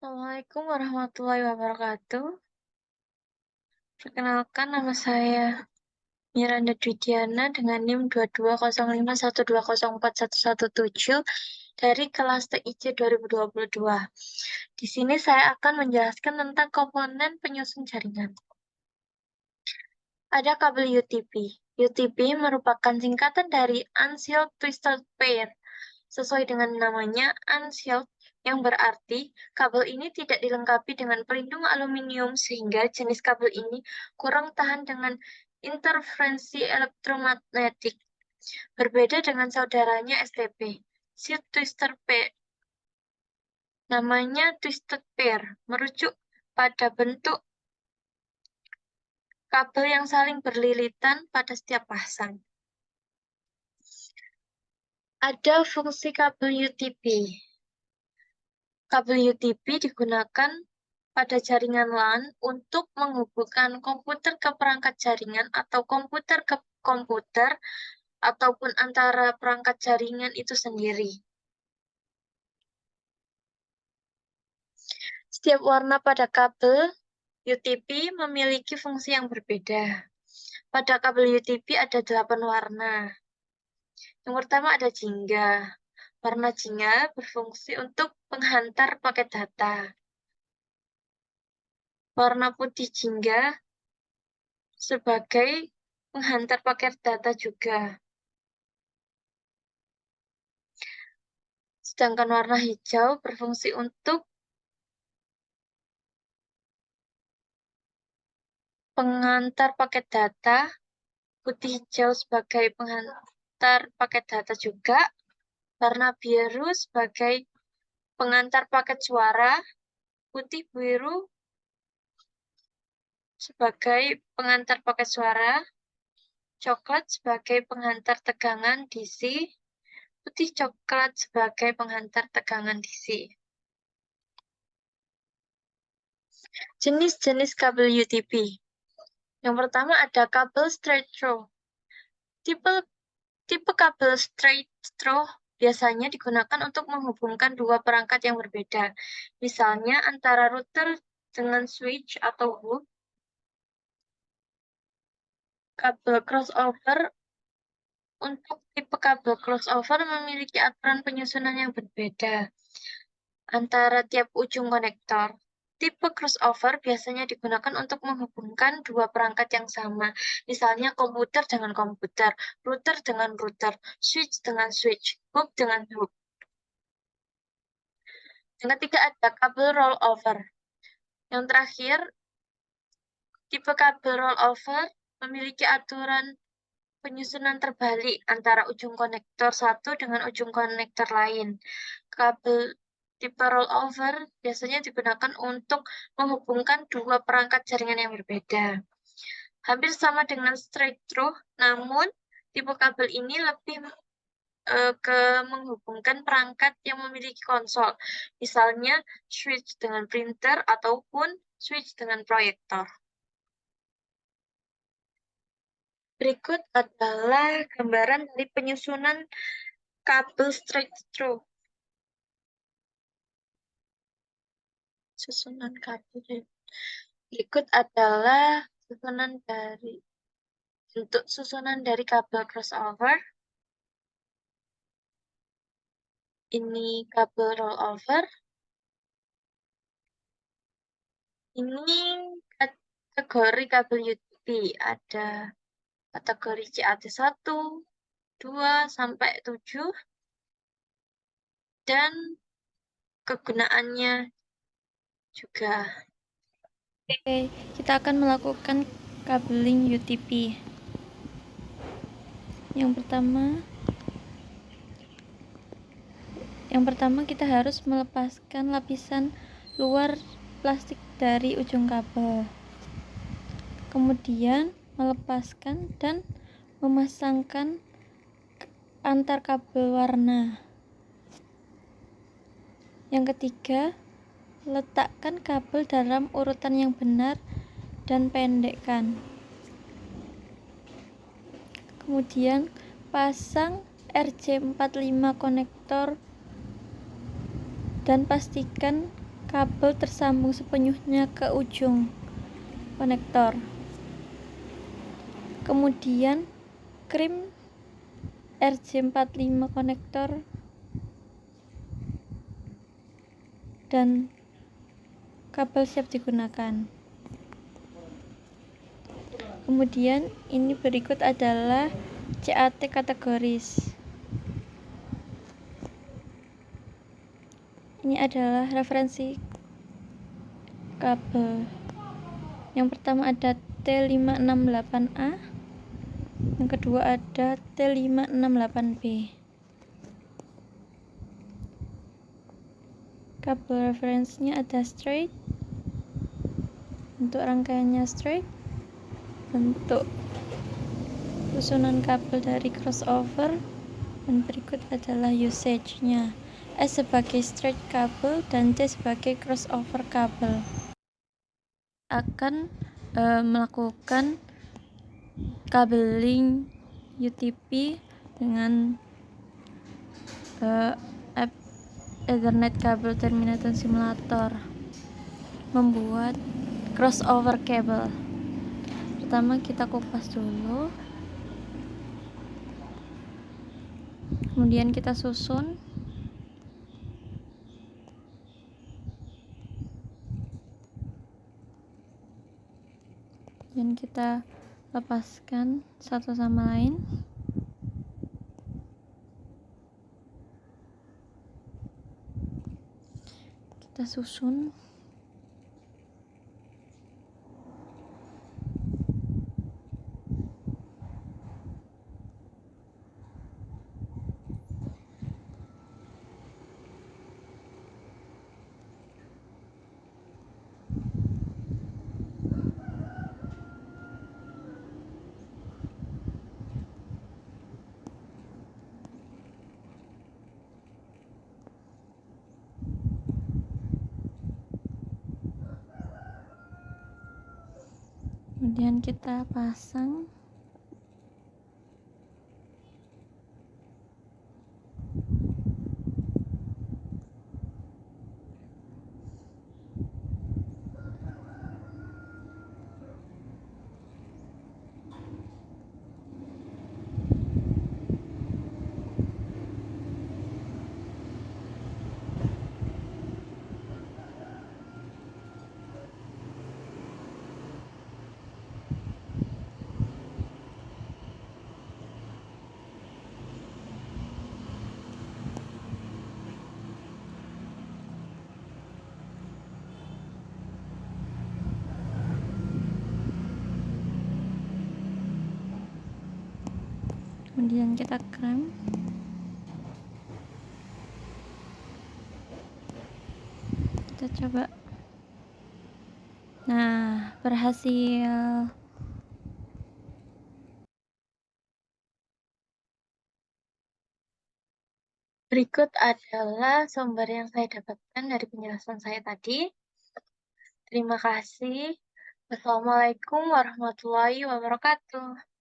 Assalamualaikum warahmatullahi wabarakatuh. Perkenalkan nama saya Miranda Dwidiana dengan NIM 220512041117 dari kelas TIC 2022. Di sini saya akan menjelaskan tentang komponen penyusun jaringan. Ada kabel UTP. UTP merupakan singkatan dari Unsealed Twisted Pair. Sesuai dengan namanya, unsealed, yang berarti kabel ini tidak dilengkapi dengan pelindung aluminium sehingga jenis kabel ini kurang tahan dengan interferensi elektromagnetik. Berbeda dengan saudaranya STP, Sealed Twisted Pair. Namanya Twisted Pair, merujuk pada bentuk kabel yang saling berlilitan pada setiap pasang. Ada fungsi kabel UTP. Kabel UTP digunakan pada jaringan LAN untuk menghubungkan komputer ke perangkat jaringan atau komputer ke komputer ataupun antara perangkat jaringan itu sendiri. Setiap warna pada kabel UTP memiliki fungsi yang berbeda. Pada kabel UTP ada 8 warna. Yang pertama ada jingga. Warna jingga berfungsi untuk penghantar paket data. Warna putih jingga sebagai penghantar paket data juga. Sedangkan warna hijau berfungsi untuk pengantar paket data, putih hijau sebagai penghantar paket data juga, warna biru sebagai pengantar paket suara, putih biru sebagai pengantar paket suara, coklat sebagai penghantar tegangan DC, putih coklat sebagai penghantar tegangan DC. Jenis-jenis kabel UTP. Yang pertama ada kabel straight through. Tipe kabel straight through biasanya digunakan untuk menghubungkan dua perangkat yang berbeda. Misalnya antara router dengan switch atau hub. Kabel crossover. Untuk tipe kabel crossover memiliki aturan penyusunan yang berbeda antara tiap ujung konektor. Tipe crossover biasanya digunakan untuk menghubungkan dua perangkat yang sama, misalnya komputer dengan komputer, router dengan router, switch dengan switch, hub dengan hub. Yang ketiga ada kabel rollover. Yang terakhir, tipe kabel rollover memiliki aturan penyusunan terbalik antara ujung konektor satu dengan ujung konektor lain. Kabel tipe rollover biasanya digunakan untuk menghubungkan dua perangkat jaringan yang berbeda. Hampir sama dengan straight through, namun tipe kabel ini lebih ke menghubungkan perangkat yang memiliki konsol, misalnya switch dengan printer ataupun switch dengan proyektor. Berikut adalah gambaran dari penyusunan kabel straight through. Susunan kabel. Berikut adalah bentuk susunan dari kabel crossover. Ini kabel rollover. Ini kategori kabel UTP. Ada kategori CAT1, 2, sampai 7. Dan kegunaannya juga. Oke, kita akan melakukan kabeling UTP. Yang pertama kita harus melepaskan lapisan luar plastik dari ujung kabel. Kemudian melepaskan dan memasangkan antar kabel warna. Yang ketiga, letakkan kabel dalam urutan yang benar dan pendekkan. Kemudian pasang RJ45 konektor dan pastikan kabel tersambung sepenuhnya ke ujung konektor. Kemudian krim RJ45 konektor dan kabel siap digunakan. Kemudian ini berikut adalah CAT kategoris. Ini adalah referensi kabel. Yang pertama ada T568A, yang kedua ada T568B. Kabel referensinya ada straight, bentuk rangkaiannya straight, bentuk susunan kabel dari crossover, dan berikut adalah usage-nya. S sebagai straight kabel dan C sebagai crossover kabel. Akan melakukan kabeling UTP dengan Ethernet kabel terminator simulator, membuat crossover kabel. Pertama kita kupas dulu, kemudian kita susun. Dan kita lepaskan satu sama lain. Kita susun. Kemudian kita pasang. Kemudian kita krem. Kita coba. Nah, berhasil. Berikut adalah sumber yang saya dapatkan dari penjelasan saya tadi. Terima kasih. Wassalamualaikum warahmatullahi wabarakatuh.